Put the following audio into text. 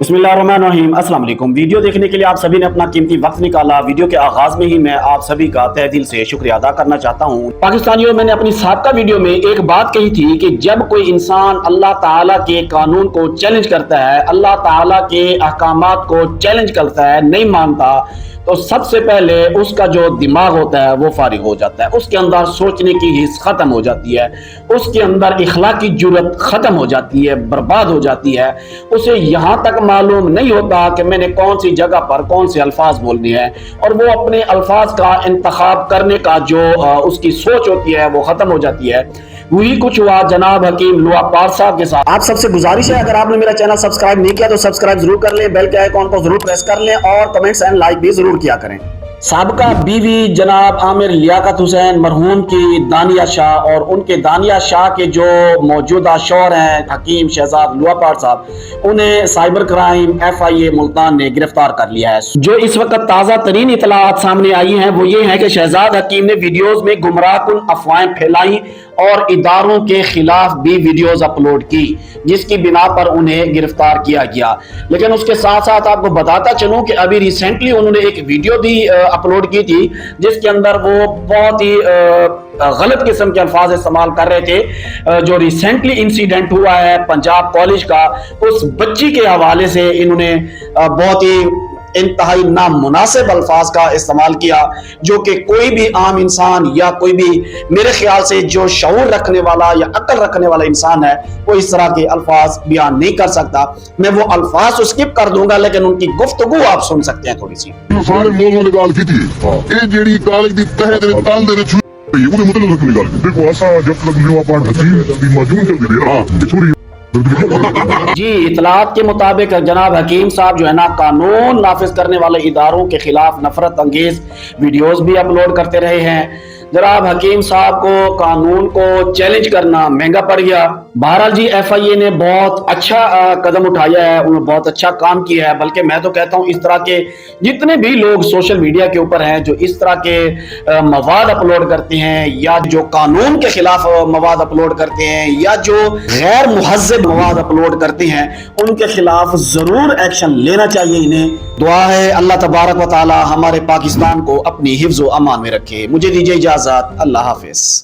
बिस्मिल्लाहिर्रहमानिर्रहीम। अस्सलाम वालेकुम। वीडियो देखने के लिए आप सभी ने अपना कीमती वक्त निकाला। वीडियो के आगाज में ही मैं आप सभी का तहे दिल से शुक्रिया अदा करना चाहता हूँ। पाकिस्तानियों, मैंने अपनी साबका वीडियो में एक बात कही थी कि जब कोई इंसान अल्लाह ताला के कानून को चैलेंज करता है, अल्लाह ताला के अहकामात को चैलेंज करता है, नहीं मानता, तो सबसे पहले उसका जो दिमाग होता है वो फारिग हो जाता है। उसके अंदर सोचने की हिस्स खत्म हो जाती है, उसके अंदर इखलाकी जुर्रत खत्म हो जाती है, बर्बाद हो जाती है। उसे यहाँ तक मालूम नहीं होता कि मैंने कौन सी जगह पर कौन से अल्फाज बोलने हैं, और वो अपने अल्फाज का इंतखाब करने का जो उसकी सोच होती है वो खत्म हो जाती है। वही कुछ हुआ जनाब हकीम लुआपार साहब के साथ। आप सबसे गुजारिश है, अगर आपने मेरा चैनल सब्सक्राइब नहीं किया तो सब्सक्राइब जरूर कर लें, बेल के आइकॉन को जरूर प्रेस कर लें और कमेंट्स एंड लाइक भी जरूर किया करें। साबका बीवी जनाब आमिर लियाकत हुसैन मरहूम की दानिया शाह और उनके दानिया शाह के जो मौजूदा शौहर हैं हकीम शहजाद लुआपार साहब, उन्हें साइबर क्राइम FIA मुल्तान ने गिरफ्तार कर लिया है। जो इस वक्त ताज़ा तरीन इतलात सामने आई हैं वो ये है कि शहजाद हकीम ने वीडियोज में गुमराहकुन अफवाहें फैलाई और इदारों के खिलाफ भी वीडियोज अपलोड की, जिसकी बिना पर उन्हें गिरफ्तार किया गया। लेकिन उसके साथ साथ आपको बताता चलूं कि अभी रिसेंटली उन्होंने एक वीडियो भी अपलोड की थी जिसके अंदर वो बहुत ही गलत किस्म के अल्फाज इस्तेमाल कर रहे थे। जो रिसेंटली इंसिडेंट हुआ है पंजाब कॉलेज का, उस बच्ची के हवाले से इन्होंने बहुत ही इंतहाई नामुनासिब अल्फाज का इस्तेमाल किया, जो कि कोई भी आम इंसान या कोई भी मेरे ख्याल से जो शऊर रखने वाला या अक्ल रखने वाला इंसान है वो इस तरह के अल्फाज बयान नहीं कर सकता। मैं वो अल्फाज तो स्किप कर दूंगा, लेकिन उनकी गुफ्तगू आप सुन सकते हैं थोड़ी सी। जी, इतलात के मुताबिक जनाब हकीम साहब जो है ना, कानून नाफिज करने वाले इदारों के खिलाफ नफरत अंगेज वीडियोस भी अपलोड करते रहे हैं। जनाब हकीम साहब को कानून को चैलेंज करना महंगा पड़ गया। बहरहाल जी, FIA ने बहुत अच्छा कदम उठाया है, उन्होंने बहुत अच्छा काम किया है। बल्कि मैं तो कहता हूँ इस तरह के जितने भी लोग सोशल मीडिया के ऊपर हैं जो इस तरह के मवाद अपलोड करते हैं या जो कानून के खिलाफ मवाद अपलोड करते हैं या जो गैर मुहज़्ज़ब मवाद अपलोड करते हैं, उनके खिलाफ जरूर एक्शन लेना चाहिए इन्हें। दुआ है अल्लाह तबारक व तआला हमारे पाकिस्तान को अपनी हिफ्ज़ व अमान में रखे। मुझे दीजिए इजाज़त। अल्लाह हाफिज़।